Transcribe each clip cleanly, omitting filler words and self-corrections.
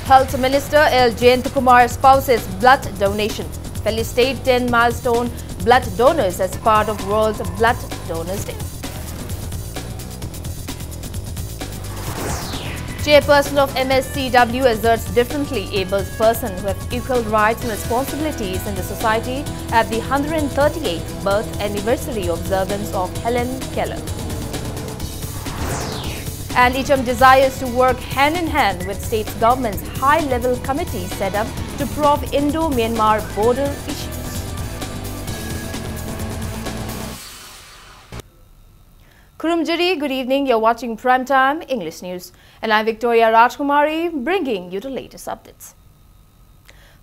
Health Minister L. Jayantakumar espouses blood donation. Felicitate 10 milestone blood donors as part of World Blood Donors Day. Chairperson of MSCW asserts differently abled person who have equal rights and responsibilities in the society at the 138th birth anniversary observance of Helen Keller. And HM desires to work hand-in-hand with state government's high-level committee set up to probe Indo-Myanmar border issues. Kurumjari, good evening. You're watching Primetime English News. And I'm Victoria Rajkumari, bringing you the latest updates.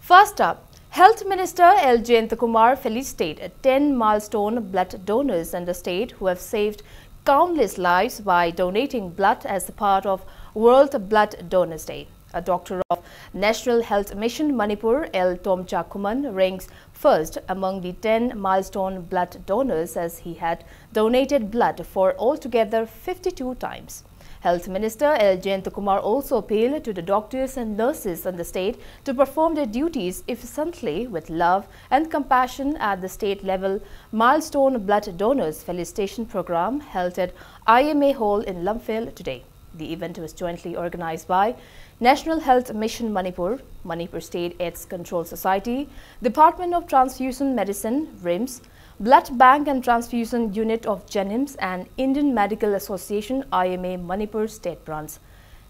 First up, Health Minister L. Jayantakumar felicitated 10 milestone blood donors in the state who have saved countless lives by donating blood as a part of World Blood Donors Day. A doctor of National Health Mission Manipur, L. Tomcha Kuman, ranks first among the 10 milestone blood donors as he had donated blood for altogether 52 times. Health Minister L. Jayantakumar also appealed to the doctors and nurses in the state to perform their duties efficiently with love and compassion at the state level Milestone Blood Donors Felicitation Program held at IMA Hall in Lumphel today. The event was jointly organized by National Health Mission Manipur, Manipur State AIDS Control Society, Department of Transfusion Medicine, RIMS, Blood Bank and Transfusion Unit of JANIMS and Indian Medical Association IMA Manipur State Branch.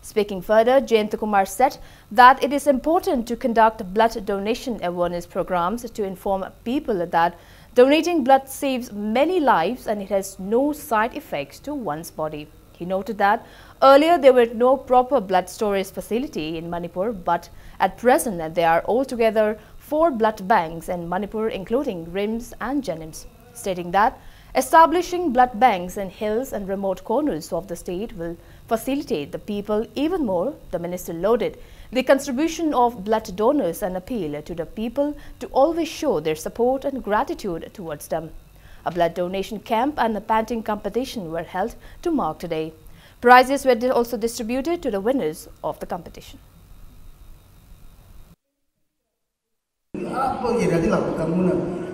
Speaking further, Jayantakumar said that it is important to conduct blood donation awareness programs to inform people that donating blood saves many lives and it has no side effects to one's body. He noted that earlier there were no proper blood storage facility in Manipur, but at present there are altogether 4 blood banks in Manipur, including RIMS and JANIMS, stating that establishing blood banks in hills and remote corners of the state will facilitate the people even more. The minister lauded the contribution of blood donors and appealed to the people to always show their support and gratitude towards them. A blood donation camp and a painting competition were held to mark today. Prizes were also distributed to the winners of the competition.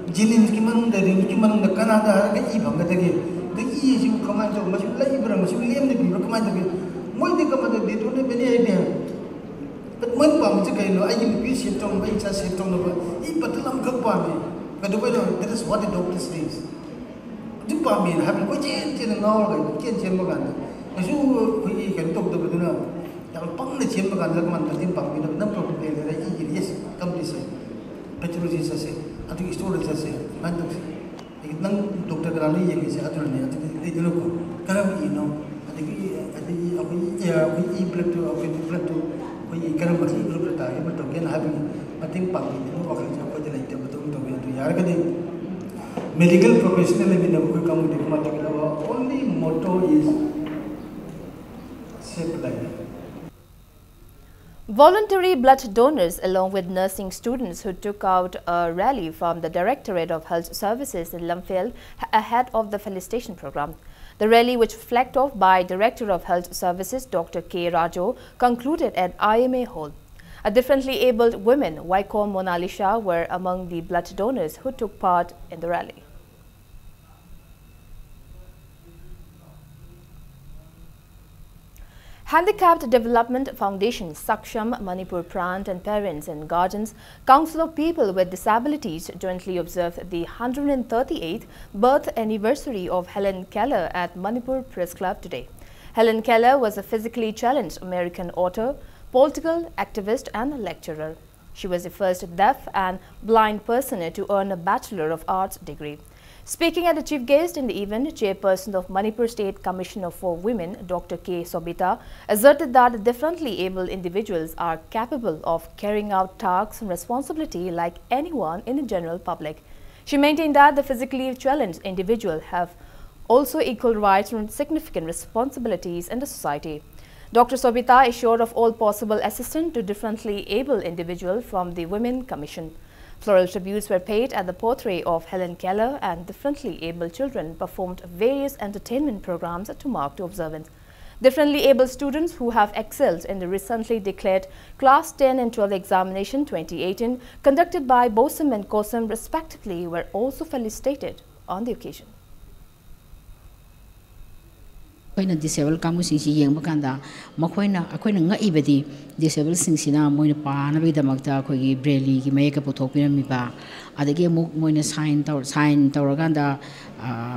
Jilins ki manung da ring ki manung da Canada har ka I bhanga dage the I ji ko man jo masu lai bra masu lem de bi ko man dage moi de ka ma de to ne beni idea but man pa ma kai no I in pi shit tong bai cha shit tong no ba I patalam ka pa me ka do ba that is what the doctor says du pa me ha ko chen chen no ga chen ma gan masu ko I kan tok da ba na ya pang na chen ma gan da man da tin pa me na pro de le I yes come this pathology se ati storage se mandu nang doctor garani ye se aturne ati dilo ko karam I no ati I blood to blood to ko I karam basi blood ta ye to gen habi pating pang ni mo akhir ko de laite betul to yar ka de medical professional in the ko kam de ma ta only motto is save life. Voluntary blood donors along with nursing students who took out a rally from the Directorate of Health Services in Lumphel ahead of the felicitation program. The rally, which flagged off by Director of Health Services Dr. K. Rajo, concluded at IMA Hall. A differently abled women, Waiko Monalisha, were among the blood donors who took part in the rally. Handicapped Development Foundation, Saksham, Manipur Prant and Parents and Guardians, Council of People with Disabilities jointly observed the 138th birth anniversary of Helen Keller at Manipur Press Club today. Helen Keller was a physically challenged American author, political activist and lecturer. She was the first deaf and blind person to earn a Bachelor of Arts degree. Speaking as the chief guest in the event, Chairperson of Manipur State Commissioner for Women, Dr. K. Sobita, asserted that differently abled individuals are capable of carrying out tasks and responsibility like anyone in the general public. She maintained that the physically challenged individuals have also equal rights and significant responsibilities in the society. Dr. Sobita assured of all possible assistance to differently abled individuals from the Women Commission. Floral tributes were paid at the portrait of Helen Keller, and differently abled children performed various entertainment programs to mark the observance. Differently able students who have excelled in the recently declared Class 10 and 12 examination 2018 conducted by Bosum and Kosam respectively were also felicitated on the occasion. Disabled Kamusi Yang Bakanda, Makoina, Aquina Ibedi, disabled Singsina, Moina Panabi, the Magda, Kogi, Breli, make a potopia miba, Adage Moina sign Tauraganda,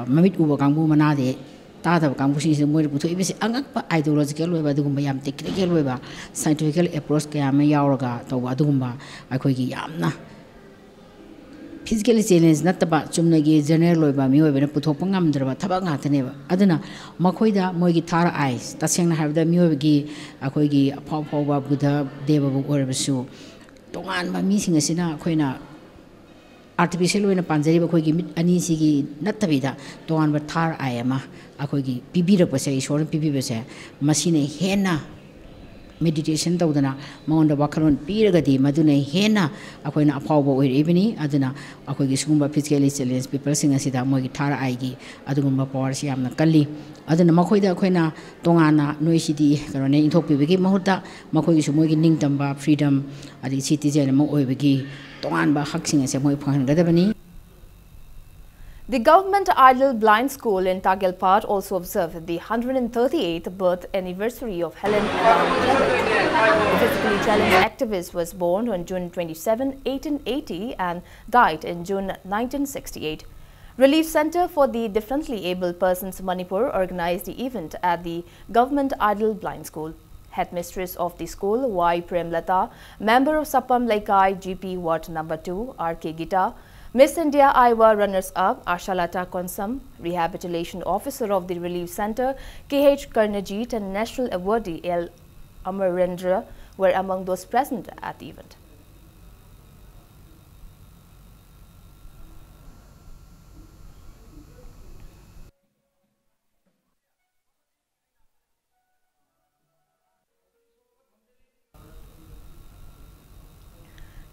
Mamit Ubakambu Manade, Tata Kambusi, and Moina Puto, Angapa, ideological weba, Dumbayam, technical weba, scientific approach, Kayama Yauraga, Tawadumba, Akogi Yamna. Physically challenge not about Chumnagi, general by me, when I put up on Amdra, Tabanga, never. Adana, Makoida, Mogi Tara eyes, Tasang have the Mugi, Akogi, a pop over Buddha, Deva, or Basu. Don't want my missing a sina, Quina. Artificial in a Panzeri, Kogi, Anisigi, Natavida, don't want but Tar Ayama, Akogi, Pibira Pase, short Pibibase, Machine Hena. Meditation Taudana, Mount Wakaron Piragadi, Madune Hena, Aquina Apobo with Ebony, Adana, Akogisumba physically challenged people sing as Ida Mogitara Aigi, Adumba Porsiam Nakali, Adana Makoida Quena, Tongana, Noisidi, Karone, Topi, Vigi Mahota, Makoisumogi Ningtamba, Freedom, Adi Citizen, Moevigi, Tonganba Haxing as a Moy Point Gadabani. The Government Idle Blind School in Tagelpart also observed the 138th birth anniversary of Helen Keller. The physically challenged activist was born on June 27, 1880 and died in June 1968. Relief Center for the Differently Abled Persons Manipur organized the event at the Government Idle Blind School. Headmistress of the school, Y. Premlata, member of Sapam Laikai GP Ward No. 2, R.K. Gita, Miss India Iowa runners-up Ashalata Konsam, Rehabilitation Officer of the Relief Center K.H. Karnajit and National Awardee L. Amarendra were among those present at the event.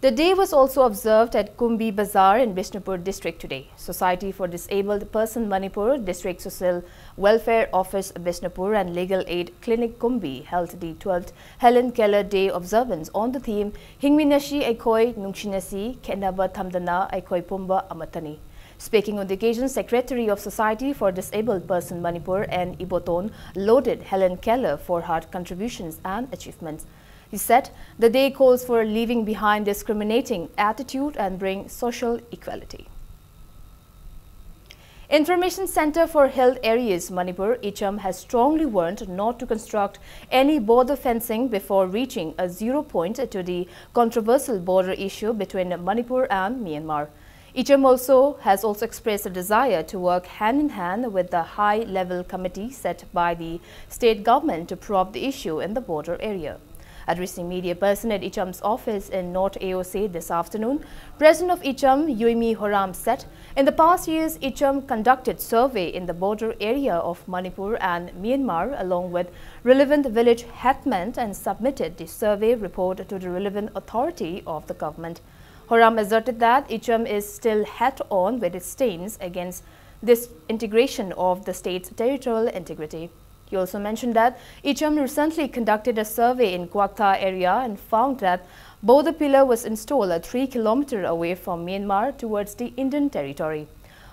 The day was also observed at Kumbi Bazaar in Bishnupur district today. Society for Disabled Person Manipur, District Social Welfare Office Bishnupur and Legal Aid Clinic Kumbi held the 12th Helen Keller Day observance on the theme Hingminashi Aikoi Nungshinasi Kenaba Thamdana Aikoi Pumba Amatani. Speaking on the occasion, Secretary of Society for Disabled Person Manipur and Iboton lauded Helen Keller for her contributions and achievements. He said the day calls for leaving behind discriminating attitude and bring social equality. Information Center for Health Areas Manipur, ICHM, has strongly warned not to construct any border fencing before reaching a zero point to the controversial border issue between Manipur and Myanmar. ICHM has also expressed a desire to work hand in hand with the high-level committee set by the state government to probe the issue in the border area. Addressing media person at ICHM's office in North AOC this afternoon, President of ICHM, Yuimi Horam, said, in the past years, ICHM conducted survey in the border area of Manipur and Myanmar along with relevant village headmen and submitted the survey report to the relevant authority of the government. Horam asserted that ICHM is still head-on with its stance against this integration of the state's territorial integrity. He also mentioned that ICHM recently conducted a survey in Kwakta area and found that border pillar was installed 3 kilometers away from Myanmar towards the Indian territory.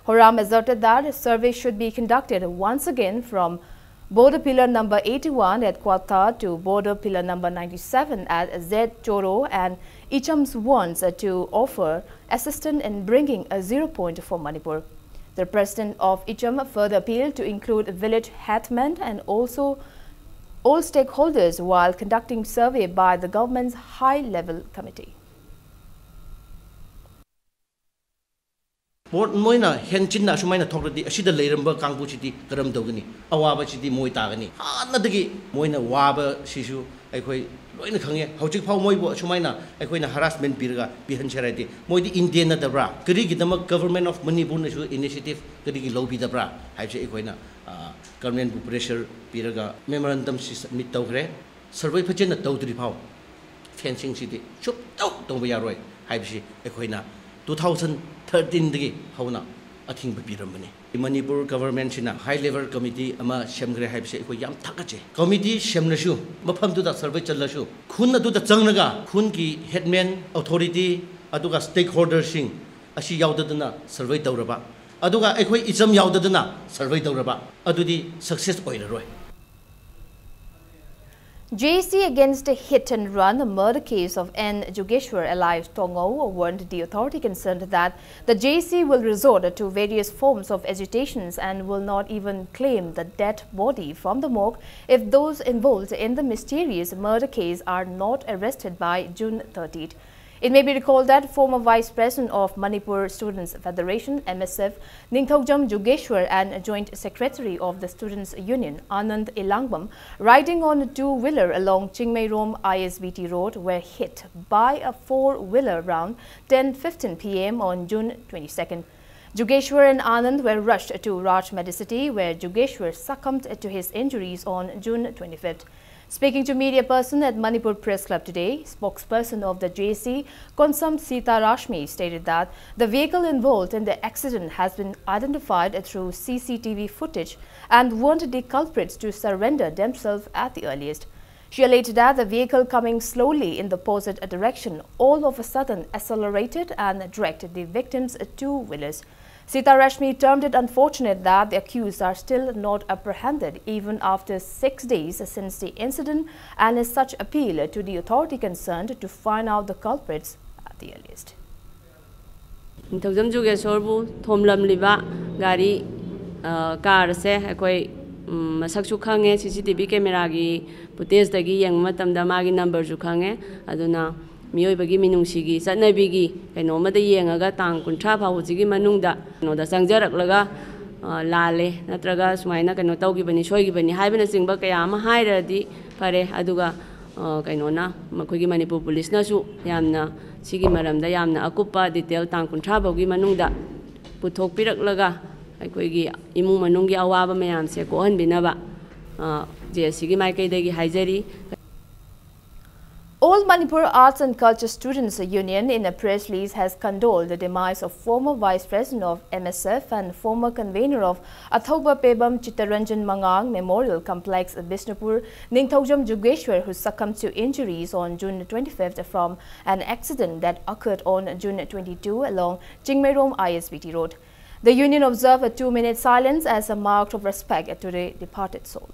Horam asserted that a survey should be conducted once again from border pillar number 81 at Kwakta to border pillar number 97 at Z Choro, and ICHM wants to offer assistance in bringing a zero point for Manipur. The president of ICHM further appealed to include village headmen and also all stakeholders while conducting survey by the government's high-level committee. Moina Henchinna Shumaina talked the Ashida Leramba Kampuchiti, Karam Dogani, Awaba Chiti Moitagani, Anadagi, Moina Waba Shishu, Equi, Loin Kanga, Hochipao Moibo Shumaina, Equina harassment Birga, Bihan Charity, Moidi Indian at the Bra, Kirigi the government of Manipur initiative, Kirigi Lobi the Bra, Haji Equina, government pressure, Piraga, memorandum submit Togre, survey Pachina Totri Pow, fencing city, Chup, don't be a roy, Haji Equina. 2013 dagi hauna athing piramani Manipur government sina high level committee ama semgre haibse ko yam thakache committee semnasu mafam tu da survey challasu khun adu da changnaga khun ki headman authority aduga stakeholders sing asi yaudadana survey tawraba aduga ekhoi icham yaudadana survey tawraba adudi success oiraroi JC against a hit-and-run murder case of N. Jogeshwar alias Tongo warned the authority concerned that the JC will resort to various forms of agitations and will not even claim the dead body from the morgue if those involved in the mysterious murder case are not arrested by June 30th. It may be recalled that former Vice President of Manipur Students Federation (MSF) Ningthaujam Jogeshwar and Joint Secretary of the Students Union Anand Ilangbam, riding on a two-wheeler along Chingmeirom ISBT Road, were hit by a four-wheeler around 10:15 p.m. on June 22nd. Jogeshwar and Anand were rushed to Raj Medicity, where Jogeshwar succumbed to his injuries on June 25th. Speaking to media person at Manipur Press Club today, spokesperson of the JC, Konsam Sita Rashmi, stated that the vehicle involved in the accident has been identified through CCTV footage and warned the culprits to surrender themselves at the earliest. She alleged that the vehicle coming slowly in the opposite direction all of a sudden accelerated and dragged the victims' two-wheelers. Sita Rashmi termed it unfortunate that the accused are still not apprehended even after 6 days since the incident, and as such appeal to the authority concerned to find out the culprits at the earliest. Ningthaujam Jogeshwar bu thomlam liba gari car se akoi masak chu khange CCTV camera gi footage dagi yang matamda magi number ju khange aduna miyoi bagi minungsigi satnabigi kainoma da yengaga tang kunthra phawjigi manungda noda sangjarak laga lale natraga sumaina kaino tawgi bani soigi bani haibana singba kaya ama hairadi pare aduga kainona makhogi Manipur police na su yamna sigi maramda yamna akupa detail tang kunthra phawgi manungda puthok pirak laga aikoigi imung manunggi awaba mayam se ko hanbinaba JSC gi maikai dagi haijari. All Manipur Arts and Culture Students Union in a press release has condoled the demise of former Vice President of MSF and former convener of Athoba Pebam Chittaranjan Mangang Memorial Complex Bishnupur, Ningthaujam Jogeshwar, who succumbed to injuries on June 25th from an accident that occurred on June 22 along Chingmeirom ISBT Road. The union observed a 2-minute silence as a mark of respect to the departed soul.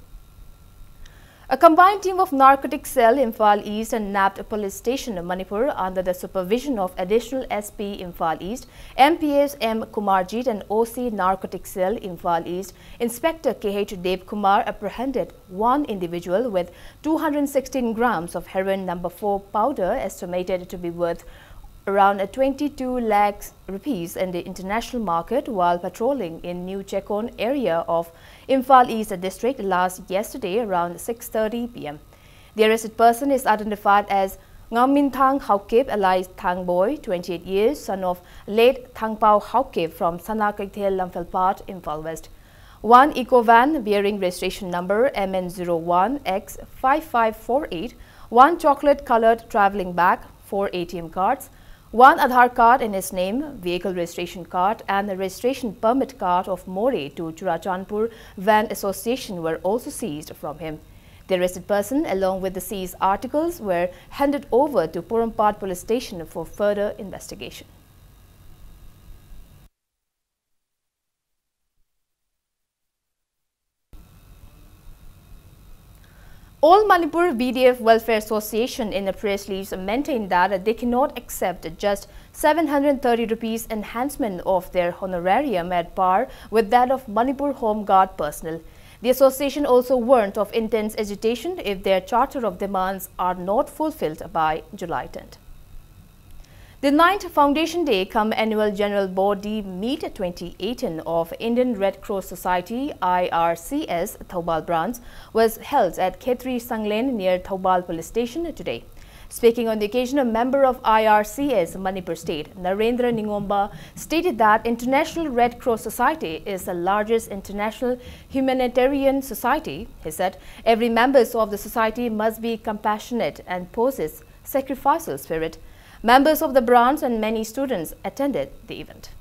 A combined team of Narcotics Cell Imphal East and NAPT Police Station Manipur, under the supervision of Additional SP Imphal East, MPS M. Kumarjit and OC Narcotics Cell Imphal East, Inspector KH Dev Kumar, apprehended one individual with 216 grams of heroin number 4 powder estimated to be worth around 22 lakhs rupees in the international market while patrolling in New Chekon area of Imphal East District yesterday around 6:30 p.m. The arrested person is identified as Ngamin Thang Haukip alias Thang Boy, 28 years, son of late Thang Pao Haukip from Sanakaithel Lamphal Imphal West. One eco van bearing registration number MN01X5548, one chocolate colored traveling bag, 4 ATM cards, one Aadhaar card in his name, vehicle registration card and the registration permit card of More to Churachandpur Van Association were also seized from him. The arrested person along with the seized articles were handed over to Purampad Police Station for further investigation. All Manipur BDF Welfare Association in a press release maintained that they cannot accept just 730 rupees enhancement of their honorarium at par with that of Manipur Home Guard personnel. The association also warned of intense agitation if their charter of demands are not fulfilled by July 10th. The 9th Foundation Day cum Annual General Body Meet 2018 of Indian Red Cross Society IRCS Thoubal branch was held at Khetri Sanglen near Thoubal Police Station today. Speaking on the occasion, a member of IRCS Manipur State, Narendra Ningomba, stated that International Red Cross Society is the largest international humanitarian society. He said every member of the society must be compassionate and possess sacrificial spirit. Members of the branch and many students attended the event.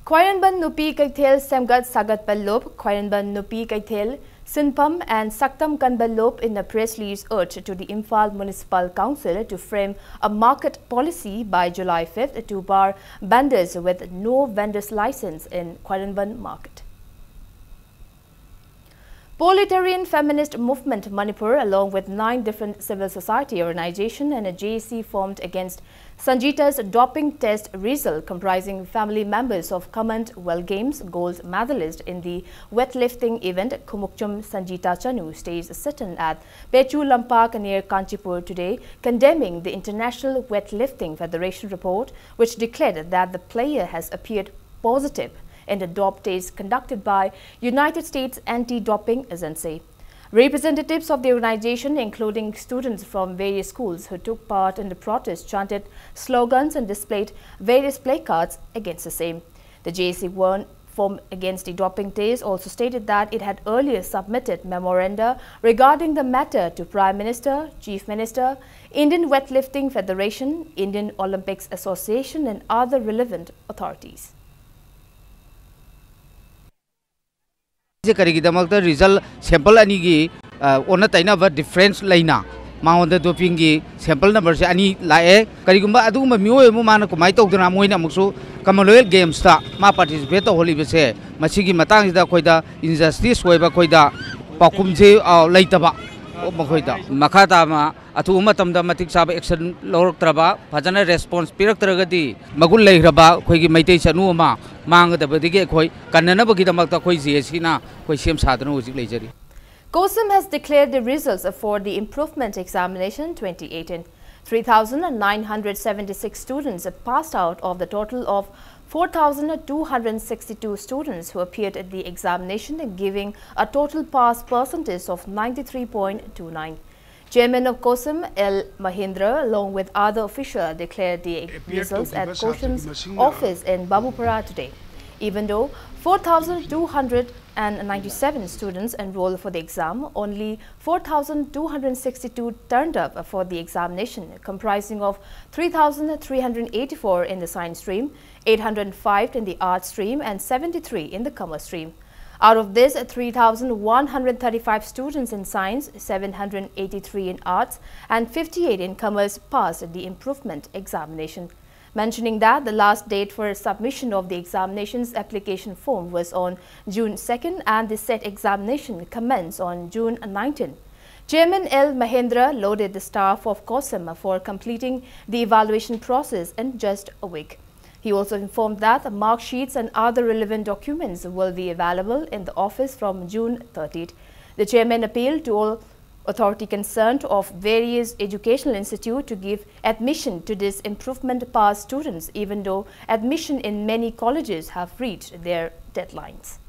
Khwayanban Nupi Kaithel Semgat Sagat Ballop, Khwayanban Nupi Kaithel, Sinpam and Saktam Kanballop in a press release urged to the Imphal Municipal Council to frame a market policy by July 5th to bar vendors with no vendor's license in Khwayanban market. Proletarian Feminist Movement Manipur, along with 9 different civil society organizations and a JAC formed against Sanjita's doping test result, comprising family members of Commonwealth Games gold medalist in the weightlifting event, Kumukchum Sanjita Chanu stays sitting at Pechu Lampak near Kanchipur today, condemning the International Weightlifting Federation report, which declared that the player has appeared positive in the dope test conducted by United States Anti-Doping Agency. Representatives of the organization, including students from various schools who took part in the protest, chanted slogans and displayed various placards against the same. The JAC formed against the doping test also stated that it had earlier submitted memoranda regarding the matter to Prime Minister, Chief Minister, Indian Weightlifting Federation, Indian Olympics Association and other relevant authorities. Result sample ani ona taina ba difference laina maonda doping gi sample number se ani lae karigumba aduma miyo mu mana ko mai tawdana moina muksu Commonwealth Games ta ma participate holi bese masigi matang da koida injustice hoiba koida pakum je laitaba makoida makata ma atu matamda matik sab action lortraba fajana response piraktragadi magul leiraba khoigi maitei chanu ma mangdabadigi khoi kannanabagi damakta khoi JAC na khoi sem sadana hojik leijari. COSIM has declared the results for the Improvement Examination 2018. 3,976 students passed out of the total of 4,262 students who appeared at the examination, giving a total pass percentage of 93.29. Chairman of COSIM, L. Mahindra, along with other officials, declared the results at COSIM's office in Babupara today. Even though 4,297 students enrolled for the exam, only 4,262 turned up for the examination, comprising of 3,384 in the science stream, 805 in the arts stream, and 73 in the commerce stream. Out of this, 3,135 students in science, 783 in arts, and 58 in commerce passed the improvement examination. Mentioning that the last date for submission of the examinations application form was on June 2nd and the set examination commenced on June 19. Chairman L. Mahendra lauded the staff of COSIM for completing the evaluation process in just a week. He also informed that the mark sheets and other relevant documents will be available in the office from June 30th. The chairman appealed to all authority concerned of various educational institutes to give admission to this improvement pass students, even though admission in many colleges have reached their deadlines.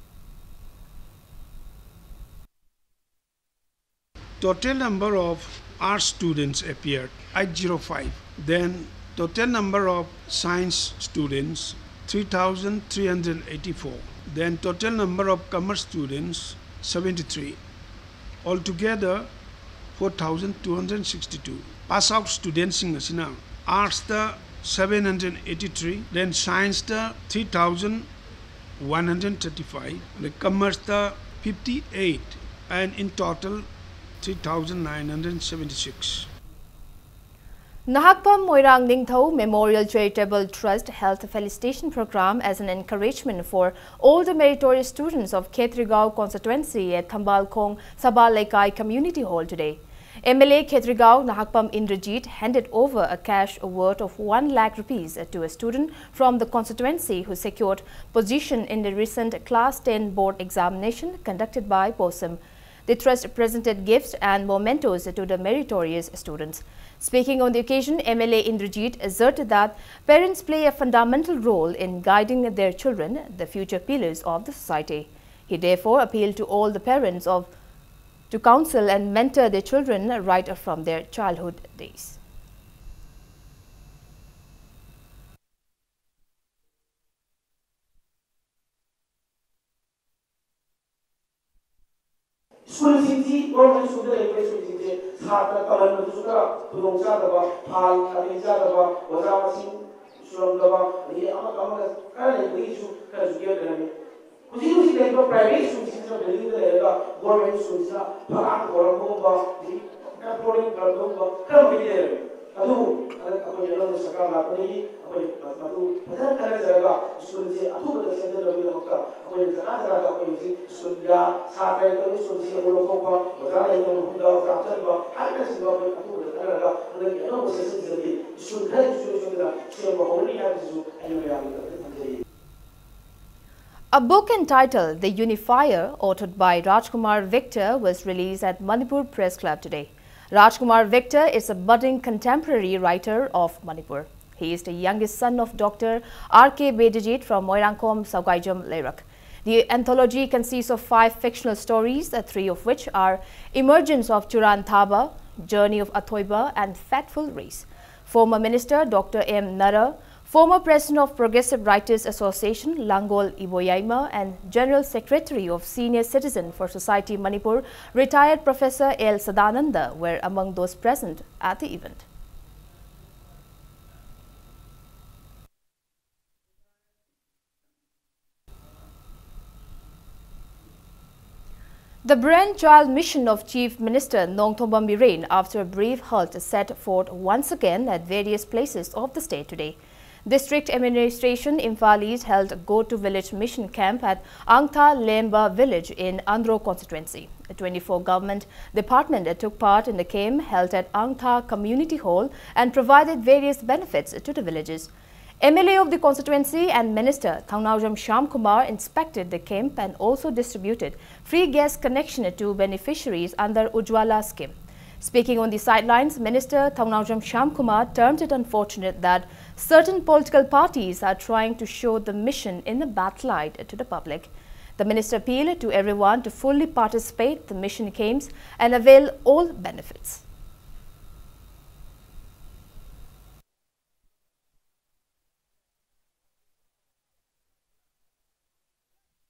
Total number of arts students appeared 805. Then total number of science students 3,384. Then total number of commerce students 73. Altogether 4,262. Pass out students in arts 783, then science 3,135, the commerce 58, and in total 3,976. Nahakpam Moirang Ningthau Memorial Charitable Trust held a felicitation program as an encouragement for all the meritorious students of Khetrigao constituency at Thambalkhong Sabha Laikai Community Hall today. MLA Khetrigao Nahakpam Indrajit handed over a cash award of 1 lakh rupees to a student from the constituency who secured position in the recent Class 10 board examination conducted by COSIM. The trust presented gifts and mementos to the meritorious students. Speaking on the occasion, MLA Indrajit asserted that parents play a fundamental role in guiding their children, the future pillars of the society. He therefore appealed to all the parents to counsel and mentor their children right from their childhood days. 수렴다가 이게 아마 가는 거기서 가서 기억되는 그지그지 내가 프라이빗 스쿨에서 빌딩을 내가 거버넌트 스쿨에서 바람 거는 거 컨트롤링 그런 거 그런 게 돼요. 아주 아까 여러 사람 나쁘니 아주 가장 잘해서가 스쿨에 아무것도 센터로 비어놓고 아무리 잘하다가 아무리 스쿨이야 사회도 스쿨에 올라오고 그다음에 또 혼자 잡자고 하면서 아무것도 잘하다가 그런 여러 곳에서 스쿨 해 주셔서 시험 홀리 하면서 아니면 A book entitled The Unifier, authored by Rajkumar Victor, was released at Manipur Press Club today. Rajkumar Victor is a budding contemporary writer of Manipur. He is the youngest son of Dr. R.K. Bedajit from Moirangkom, Saugaijam, Lerak. The anthology consists of 5 fictional stories, 3 of which are Emergence of Churan Thaba, Journey of Athoiba and Fatful Race. Former Minister Dr. M. Nara, former President of Progressive Writers Association Langol Iboyaima and General Secretary of Senior Citizen for Society Manipur, retired Professor L. Sadananda were among those present at the event. The brainchild mission of Chief Minister Nongthomba Biren, after a brief halt, set forth once again at various places of the state today. District Administration Imphal held a go-to-village mission camp at Angtha Lemba village in Andhra constituency. 24 government departments took part in the camp held at Angtha Community Hall and provided various benefits to the villages. MLA of the constituency and Minister Thaungnawjam Shyamkumar inspected the camp and also distributed free gas connection to beneficiaries under Ujjwala scheme. Speaking on the sidelines, Minister Thaungnawjam Shyamkumar termed it unfortunate that certain political parties are trying to show the mission in a bad light to the public. The minister appealed to everyone to fully participate in the mission camps and avail all benefits.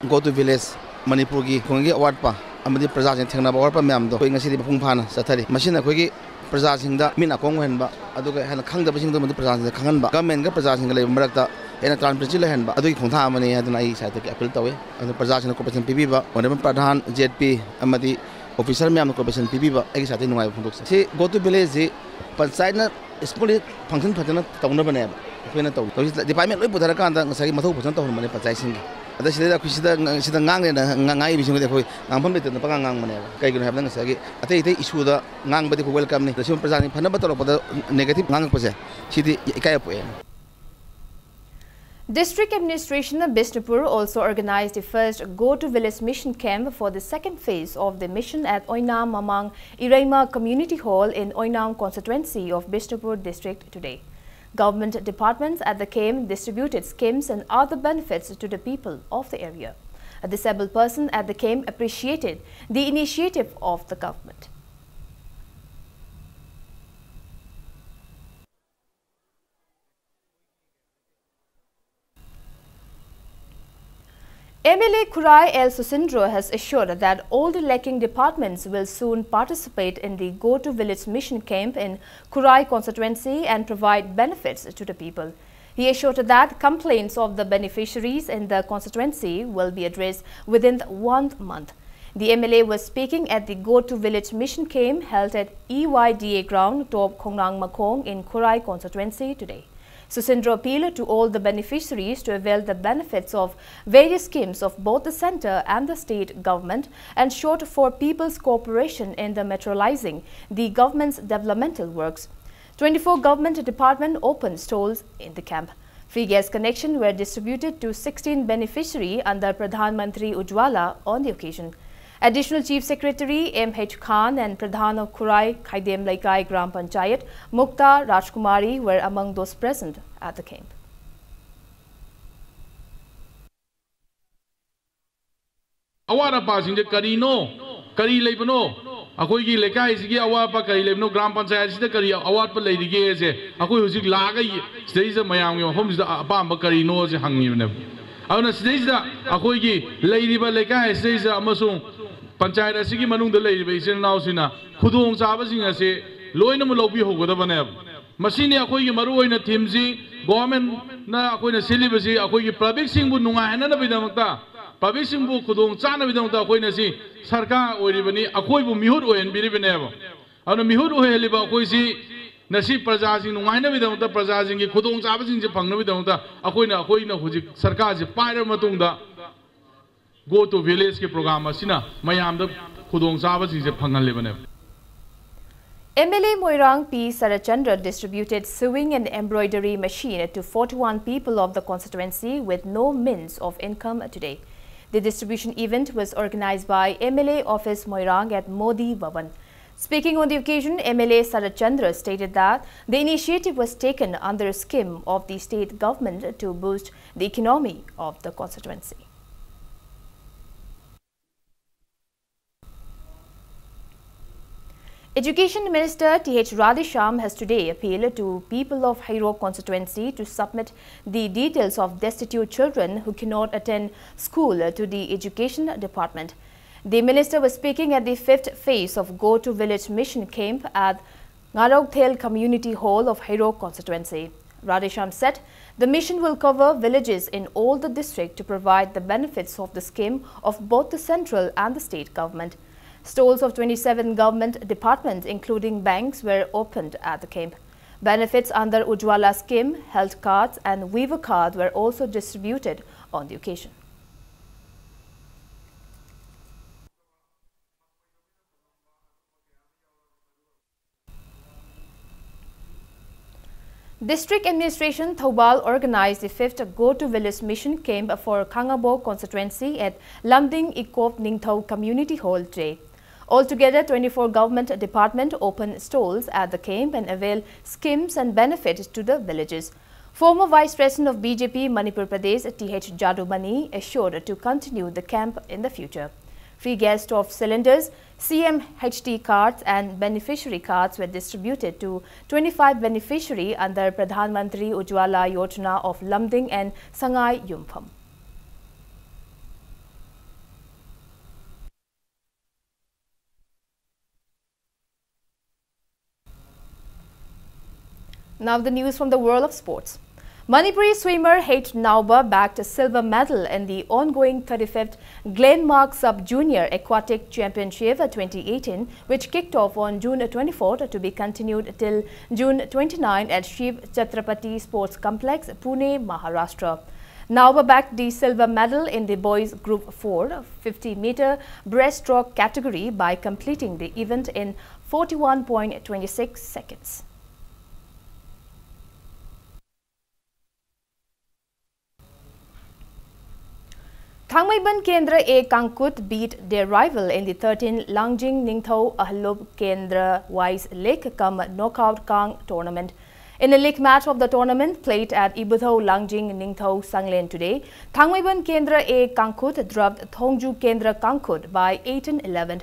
Go to village Manipur gi khongi award pa amadi praja jin thengna award pa myam do ngasi di phung phana sathari machine khoi praja sing da mina kong hen ba aduga hana khang da sing da praja sing khangan ba government ga praja sing le marak ena transparency le hen ba adugi khongtha amani aduna ai sa ta ki appeal tawe adu praja sing corporation pb ba honorable pradhan zp amadi officer myam corporation pb ba ai sa ta nungai phung dok se go to village panchayat na school function phajana tawna bane ba phena taw department loi pudara kan da ngasai mathau phajana taw mane panchayat sing ada sida sida ngang ne ngai bising de khoi ngam pham le pa ngang mane kai gno habna ngasagi ate ite issue da ngang ba de welcome ni da sim praja ni phana ba toro pa negative ngang pa se sidi ikai po District Administration of Bishnupur also organized the first go-to-village mission camp for the second phase of the mission at Oinam Mamang Iraima Community Hall in Oinam constituency of Bishnupur district today. Government departments at the camp distributed schemes and other benefits to the people of the area. A disabled person at the camp appreciated the initiative of the government. MLA Kurai L. Susindro has assured that all the lacking departments will soon participate in the go-to-village mission camp in Kurai constituency and provide benefits to the people. He assured that complaints of the beneficiaries in the constituency will be addressed within 1 month. The MLA was speaking at the go-to-village mission camp held at EYDA ground, Top Khongnang Makong in Kurai constituency today. Susindro appealed to all the beneficiaries to avail the benefits of various schemes of both the centre and the state government and showed for people's cooperation in the materializing the government's developmental works. 24 government departments opened stalls in the camp. Free gas connection were distributed to 16 beneficiaries under Pradhan Mantri Ujjwala on the occasion. Additional Chief Secretary M.H. Khan and Pradhan of Kurai Khaidem Laikai Gram Panchayat Mukta Rajkumari were among those present at the camp. Awara passing the Karino, Kari Lebano, Akogi Lekai, Awapa Kari Lebno, Gram Panchayat, the Kari, Awapa Lady Gaze, Akoy Laga, stays at Miami, homes the Abamba Karino, hanging. I want to say that Akogi, Lady Baleka, says Amasung. Panchayat asigi manung da lei be sin naw sina khudong sa ba sing ase loina mo lobi hogo da bane मसीने अखोई मरुओइना थीमसी government ना अखोइना सिलिबसी अखोई public सिंगबु नुंगाइना बिदमक्ता public सिंगबु खुदोंग चाना बिदमक्ता अखोइना सि सरकार ओइरिबनी अखोइबु मिहुर ओयन बिरिबनेबो अनु मिहुर ओहेलिबा अखोइसि नसी प्रजा सिंग नुंगाइना बिदमक्ता प्रजा सिंगी खुदोंग चाबा सिंग फंगना बिदमक्ता अखोइना हुजिक सरकार से पाइर मतुंगदा गो टू विलेज के प्रोग्राम असिना मयामदा खुदोंग चाबा सिंग फंगनलेबने MLA Moirang P. Sarachandra distributed sewing and embroidery machine to 41 people of the constituency with no means of income today. The distribution event was organized by MLA Office Moirang at Modi Bhavan. Speaking on the occasion, MLA Sarachandra stated that the initiative was taken under a scheme of the state government to boost the economy of the constituency. Education Minister T.H. Radhesham has today appealed to people of Hairo constituency to submit the details of destitute children who cannot attend school to the Education Department. The minister was speaking at the 5th phase of Go to Village Mission Camp at Ngarogthel Community Hall of Hairo constituency. Radhesham said the mission will cover villages in all the district to provide the benefits of the scheme of both the central and the state government. Stalls of 27 government departments, including banks, were opened at the camp. Benefits under Ujwala scheme, health cards and Weaver card were also distributed on the occasion. District Administration Thoubal organized the 5th Go to Village Mission Camp for Kangabo constituency at Lamding Ikop Ningthau Community Hall today. Altogether, 24 government departments opened stalls at the camp and avail schemes and benefits to the villages. Former Vice President of BJP Manipur Pradesh T.H. Jadumani assured to continue the camp in the future. Free gas stove cylinders, CMHT cards and beneficiary cards were distributed to 25 beneficiaries under Pradhan Mantri Ujwala Yojana of Lamding and Sangai Yumpham. Now the news from the world of sports. Manipuri swimmer H. Nauba bagged a silver medal in the ongoing 35th Glenmark Sub-Junior Aquatic Championship 2018, which kicked off on June 24th to be continued till June 29 at Shiv Chhatrapati Sports Complex, Pune, Maharashtra. Nauba bagged the silver medal in the boys Group 4 50-meter breaststroke category by completing the event in 41.26 seconds. Thangmaiban Kendra A. Kankut beat their rival in the 13th Langjing Ningthau Ahlub Kendra Wise Lake Cum Knockout Kang tournament. In a league match of the tournament played at Ibuthau Langjing Ningthau Sanglen today, Thangmaiban Kendra A. Kankut dropped Thongju Kendra Kankut by 18-11.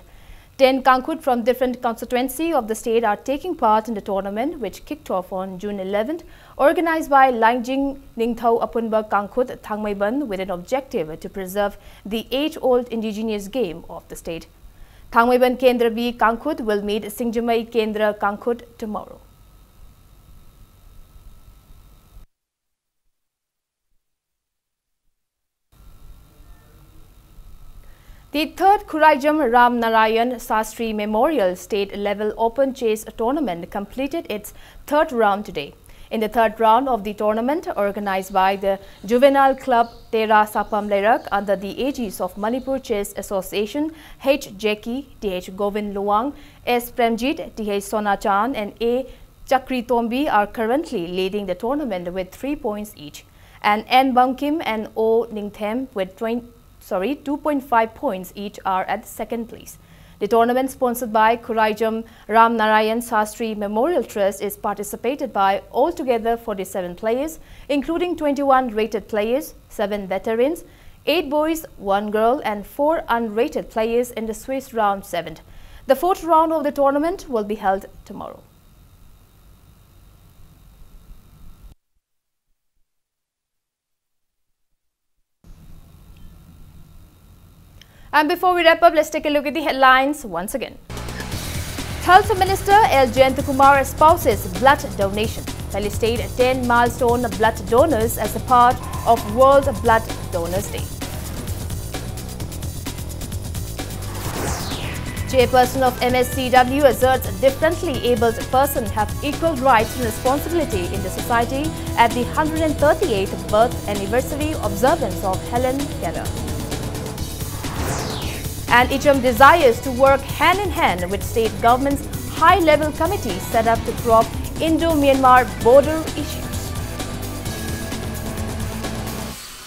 10 Kankut from different constituencies of the state are taking part in the tournament, which kicked off on June 11th, organized by Langjing Ningthau Apunba Kankut Thangmaiban with an objective to preserve the age-old indigenous game of the state. Thangmaiban Kendra B. Kankut will meet Singjamai Kendra Kankut tomorrow. The third Khuraijam Ram Narayan Sastri Memorial State Level Open Chess Tournament completed its third round today. In the third round of the tournament, organized by the Juvenile Club Tera Sapam Lerak under the aegis of Manipur Chess Association, H. Jeki, T.H. Govind Luang, S. Premjit, T.H. Sonachan and A. Chakri Tombi are currently leading the tournament with 3 points each, and N. Bangkim and O. Ningthem with 2.5 points each are at second place. The tournament, sponsored by Khuraijam Ram Narayan Sastri Memorial Trust, is participated by altogether 47 players, including 21 rated players, 7 veterans, 8 boys, 1 girl and 4 unrated players in the Swiss round 7. The fourth round of the tournament will be held tomorrow. And before we wrap up, let's take a look at the headlines once again. Health Minister L. Kumar espouses blood donation. Felicitate 10 milestone blood donors as a part of World Blood Donors Day. Chairperson of MSCW asserts a differently abled person have equal rights and responsibility in the society at the 138th birth anniversary observance of Helen Keller. And ICHM desires to work hand in hand with state governments' high-level committee set up to probe Indo-Myanmar border issue.